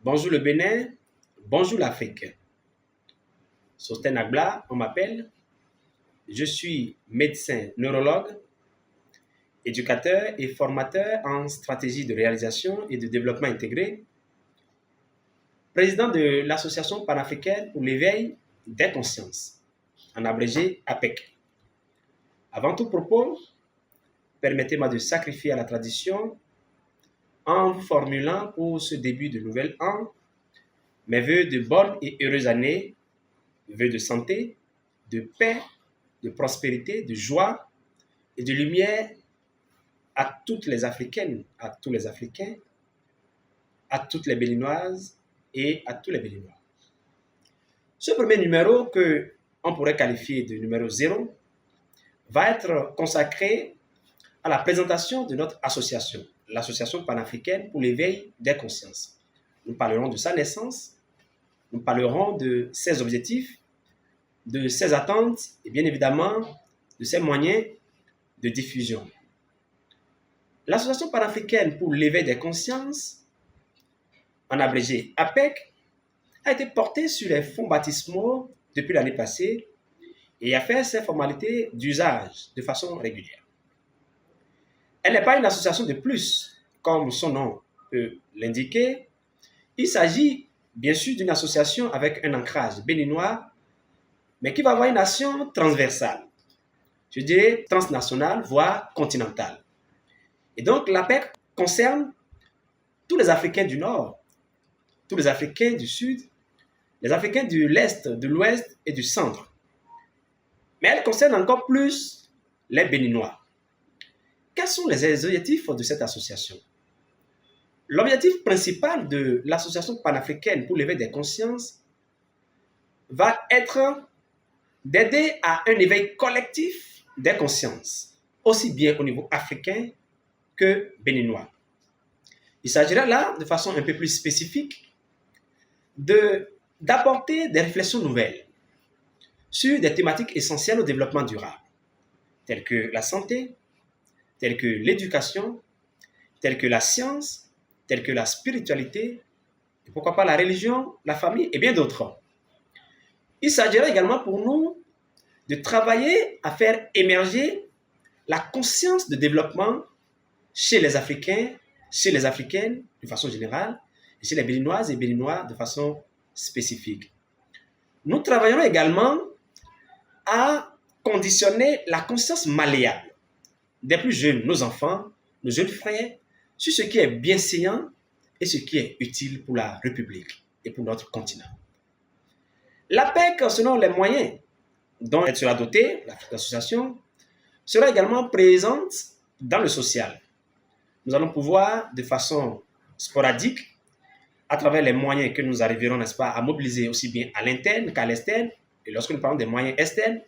Bonjour le Bénin, bonjour l'Afrique. Sosten Agla, on m'appelle. Je suis médecin neurologue, éducateur et formateur en stratégie de réalisation et de développement intégré, président de l'Association panafricaine pour l'éveil des consciences, en abrégé APEC. Avant tout propos, permettez-moi de sacrifier à la tradition en vous formulant pour ce début de nouvel an mes vœux de bonne et heureuse année, vœux de santé, de paix, de prospérité, de joie et de lumière à toutes les Africaines, à tous les Africains, à toutes les Béninoises et à tous les Béninois. Ce premier numéro, que on pourrait qualifier de numéro 0, va être consacré à la présentation de notre association, l'Association panafricaine pour l'éveil des consciences. Nous parlerons de sa naissance, nous parlerons de ses objectifs, de ses attentes et bien évidemment de ses moyens de diffusion. L'Association panafricaine pour l'éveil des consciences, en abrégé APEC, a été portée sur les fonds baptismaux depuis l'année passée et a fait ses formalités d'usage de façon régulière. Elle n'est pas une association de plus, comme son nom peut l'indiquer. Il s'agit bien sûr d'une association avec un ancrage béninois, mais qui va avoir une action transversale, je dirais transnationale, voire continentale. Et donc l'APEC concerne tous les Africains du Nord, tous les Africains du Sud, les Africains de l'Est, de l'Ouest et du Centre. Mais elle concerne encore plus les Béninois. Quels sont les objectifs de cette association? L'objectif principal de l'Association panafricaine pour l'éveil des consciences va être d'aider à un éveil collectif des consciences, aussi bien au niveau africain que béninois. Il s'agira là, de façon un peu plus spécifique, d'apporter des réflexions nouvelles sur des thématiques essentielles au développement durable, telles que la santé, telles que l'éducation, telles que la science, telles que la spiritualité, et pourquoi pas la religion, la famille et bien d'autres. Il s'agira également pour nous de travailler à faire émerger la conscience de développement chez les Africains, chez les Africaines de façon générale, et chez les Béninoises et Béninois de façon spécifique. Nous travaillerons également à conditionner la conscience malléable des plus jeunes, nos enfants, nos jeunes frères, sur ce qui est bienséant et ce qui est utile pour la République et pour notre continent. L'APEC, selon les moyens dont elle sera dotée, l'association, sera également présente dans le social. Nous allons pouvoir, de façon sporadique, à travers les moyens que nous arriverons, n'est-ce pas, à mobiliser aussi bien à l'interne qu'à l'externe, et lorsque nous parlons des moyens externes,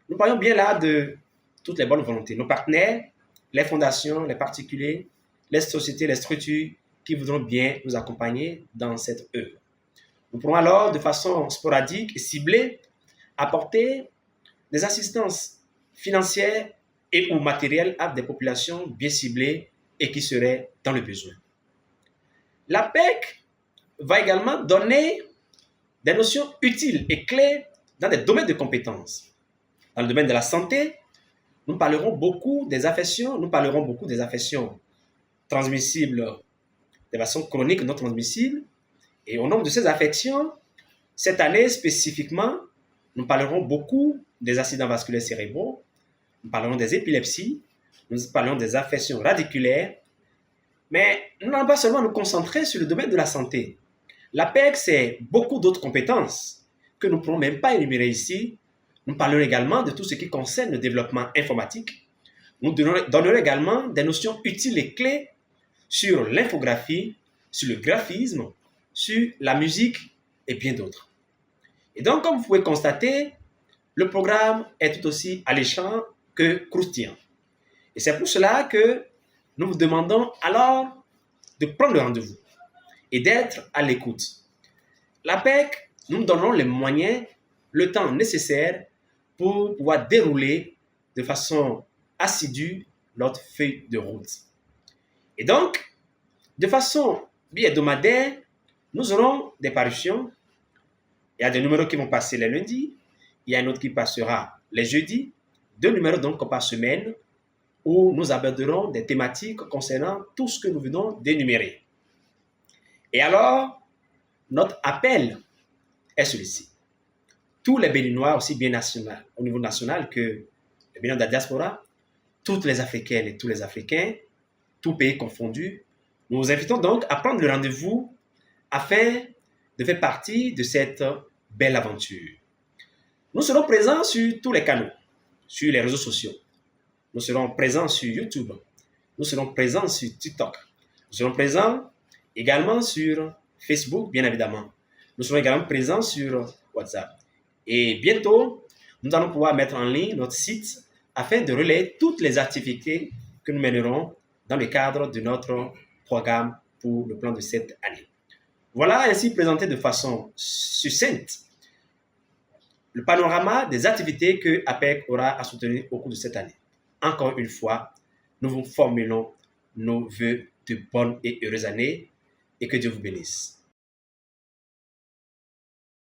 nous parlons bien là de toutes les bonnes volontés. Nos partenaires, les fondations, les particuliers, les sociétés, les structures qui voudront bien nous accompagner dans cette œuvre. Nous pourrons alors, de façon sporadique et ciblée, apporter des assistances financières et ou matérielles à des populations bien ciblées et qui seraient dans le besoin. L'APEC va également donner des notions utiles et clés dans des domaines de compétences. Dans le domaine de la santé, nous parlerons beaucoup des affections, transmissibles de façon chronique, non transmissibles. Et au nombre de ces affections, cette année spécifiquement, nous parlerons beaucoup des accidents vasculaires cérébraux, nous parlerons des épilepsies, nous parlerons des affections radiculaires, mais nous n'allons pas seulement nous concentrer sur le domaine de la santé. L'APEC, c'est beaucoup d'autres compétences que nous ne pourrons même pas énumérer ici. Nous parlerons également de tout ce qui concerne le développement informatique. Nous donnerons également des notions utiles et clés sur l'infographie, sur le graphisme, sur la musique et bien d'autres. Et donc, comme vous pouvez constater, le programme est tout aussi alléchant que croustillant. Et c'est pour cela que nous vous demandons alors de prendre le rendez-vous et d'être à l'écoute. L'APEC, nous nous donnerons les moyens, le temps nécessaire pour pouvoir dérouler de façon assidue notre feuille de route. Et donc, de façon bi-hebdomadaire, Nous aurons des parutions. Il y a des numéros qui vont passer les lundis. Il y a un autre qui passera les jeudis. 2 numéros donc par semaine où nous aborderons des thématiques concernant tout ce que nous venons d'énumérer. Et alors, notre appel est celui-ci. Tous les Béninois, aussi bien au niveau national que les Béninois de la diaspora, toutes les Africaines et tous les Africains, tous pays confondus, nous vous invitons donc à prendre le rendez-vous afin de faire partie de cette belle aventure. Nous serons présents sur tous les canaux, sur les réseaux sociaux. Nous serons présents sur YouTube. Nous serons présents sur TikTok. Nous serons présents également sur Facebook, bien évidemment. Nous serons également présents sur WhatsApp. Et bientôt, nous allons pouvoir mettre en ligne notre site afin de relayer toutes les activités que nous mènerons dans le cadre de notre programme pour le plan de cette année. Voilà ainsi présenté de façon succincte le panorama des activités que APEC aura à soutenir au cours de cette année. Encore une fois, nous vous formulons nos vœux de bonne et heureuse année et que Dieu vous bénisse.